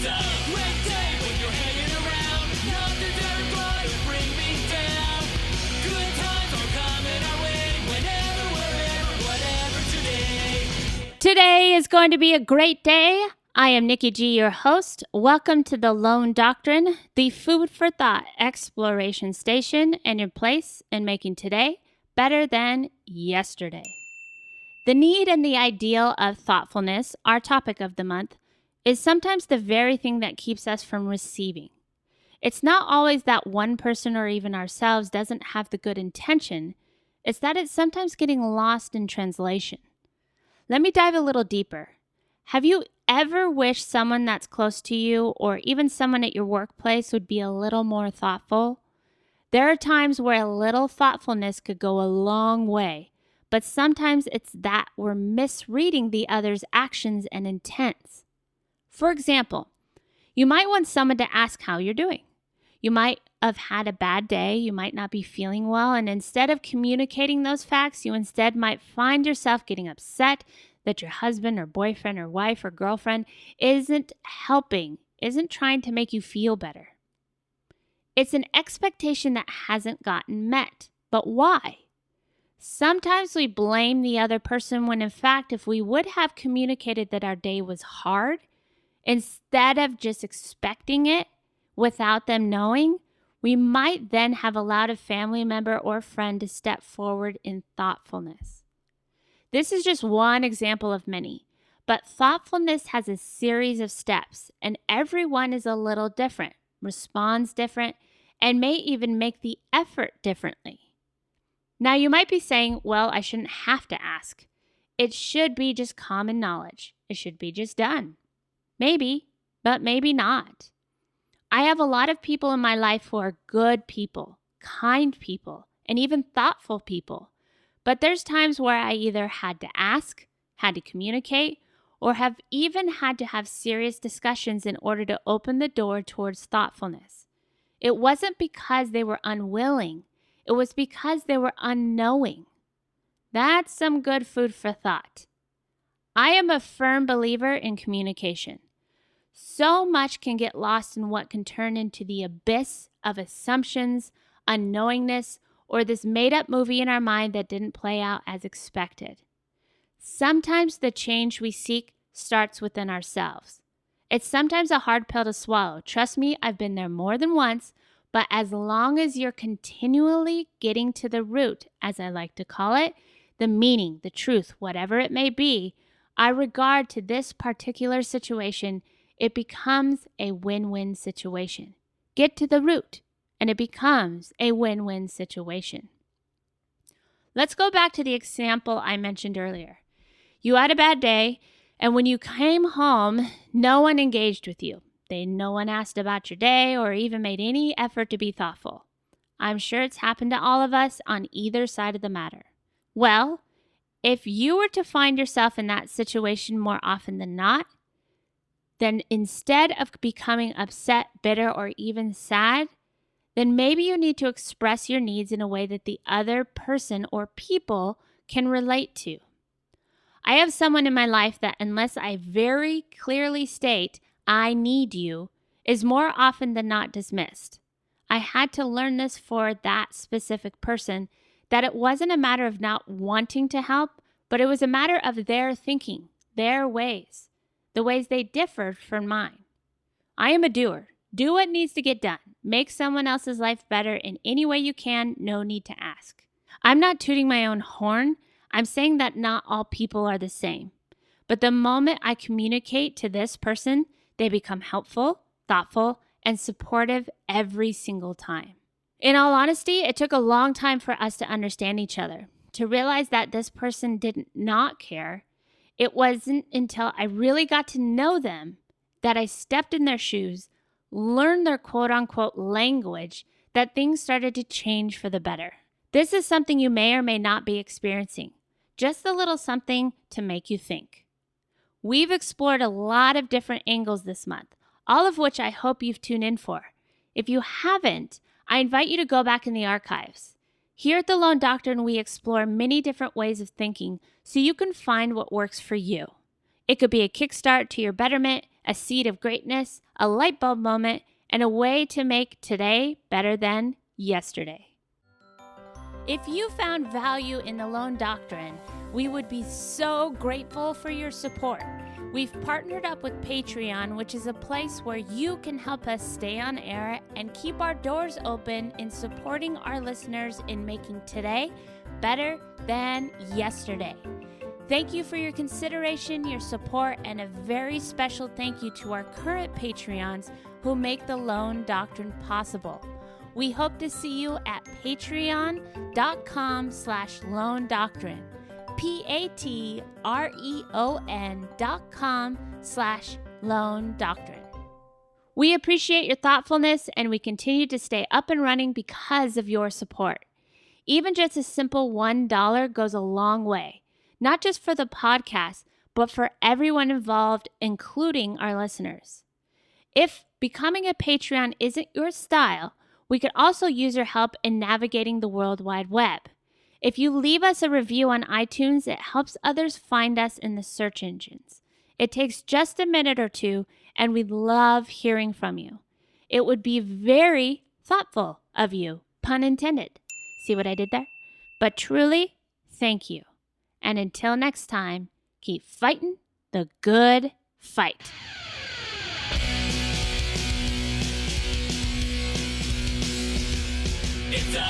a great day when you're hanging around. Nothing's ever gonna bring me down. Good times are coming our way. Whenever, wherever, whatever today. Today is going to be a great day. I am Nikki G, your host. Welcome to the Lone Doctrine, the food for thought exploration station, and your place in making today better than yesterday. The need and the ideal of thoughtfulness, our topic of the month, is sometimes the very thing that keeps us from receiving. It's not always that one person or even ourselves doesn't have the good intention. It's that it's sometimes getting lost in translation. Let me dive a little deeper. Have you ever wished someone that's close to you or even someone at your workplace would be a little more thoughtful? There are times where a little thoughtfulness could go a long way, but sometimes it's that we're misreading the other's actions and intents. For example, you might want someone to ask how you're doing. You might have had a bad day, you might not be feeling well, and instead of communicating those facts, you instead might find yourself getting upset that your husband or boyfriend or wife or girlfriend isn't helping, isn't trying to make you feel better. It's an expectation that hasn't gotten met. But why? Sometimes we blame the other person when in fact, if we would have communicated that our day was hard, instead of just expecting it without them knowing, we might then have allowed a family member or friend to step forward in thoughtfulness. This is just one example of many, but thoughtfulness has a series of steps, and everyone is a little different, responds different, and may even make the effort differently. Now you might be saying, well, I shouldn't have to ask. It should be just common knowledge. It should be just done. Maybe, but maybe not. I have a lot of people in my life who are good people, kind people, and even thoughtful people. But there's times where I either had to ask, had to communicate, or have even had to have serious discussions in order to open the door towards thoughtfulness. It wasn't because they were unwilling. It was because they were unknowing. That's some good food for thought. I am a firm believer in communication. So much can get lost in what can turn into the abyss of assumptions, unknowingness, or this made-up movie in our mind that didn't play out as expected. Sometimes the change we seek starts within ourselves. It's sometimes a hard pill to swallow. Trust me, I've been there more than once, but as long as you're continually getting to the root, as I like to call it, the meaning, the truth, whatever it may be, I regard to this particular situation, it becomes a win-win situation. Get to the root, and it becomes a win-win situation. Let's go back to the example I mentioned earlier. You had a bad day, and when you came home, no one engaged with you. No one asked about your day or even made any effort to be thoughtful. I'm sure it's happened to all of us on either side of the matter. Well, if you were to find yourself in that situation more often than not, then instead of becoming upset, bitter, or even sad, then maybe you need to express your needs in a way that the other person or people can relate to. I have someone in my life that unless I very clearly state, I need you, is more often than not dismissed. I had to learn this for that specific person, that it wasn't a matter of not wanting to help, but it was a matter of their thinking, their ways, the ways they differed from mine. I am a doer. Do what needs to get done. Make someone else's life better in any way you can. No need to ask. I'm not tooting my own horn. I'm saying that not all people are the same. But the moment I communicate to this person, they become helpful, thoughtful, and supportive every single time. In all honesty, it took a long time for us to understand each other, to realize that this person did not care. It wasn't until I really got to know them that I stepped in their shoes, learned their quote-unquote language, that things started to change for the better. This is something you may or may not be experiencing. Just a little something to make you think. We've explored a lot of different angles this month, all of which I hope you've tuned in for. If you haven't, I invite you to go back in the archives. Here at the Lone Doctrine, we explore many different ways of thinking so you can find what works for you. It could be a kickstart to your betterment, a seed of greatness, a light bulb moment, and a way to make today better than yesterday. If you found value in the Lone Doctrine, we would be so grateful for your support. We've partnered up with Patreon, which is a place where you can help us stay on air and keep our doors open in supporting our listeners in making today better than yesterday. Thank you for your consideration, your support, and a very special thank you to our current Patreons who make the Lone Doctrine possible. We hope to see you at patreon.com/Lone Doctrine. patreon.com/Lone Doctrine. We appreciate your thoughtfulness, and we continue to stay up and running because of your support. Even just a simple $1 goes a long way, not just for the podcast, but for everyone involved, including our listeners. If becoming a Patreon isn't your style, we could also use your help in navigating the World Wide Web. If you leave us a review on iTunes, it helps others find us in the search engines. It takes just a minute or two, and we'd love hearing from you. It would be very thoughtful of you, pun intended. See what I did there? But truly, thank you. And until next time, keep fighting the good fight. It's a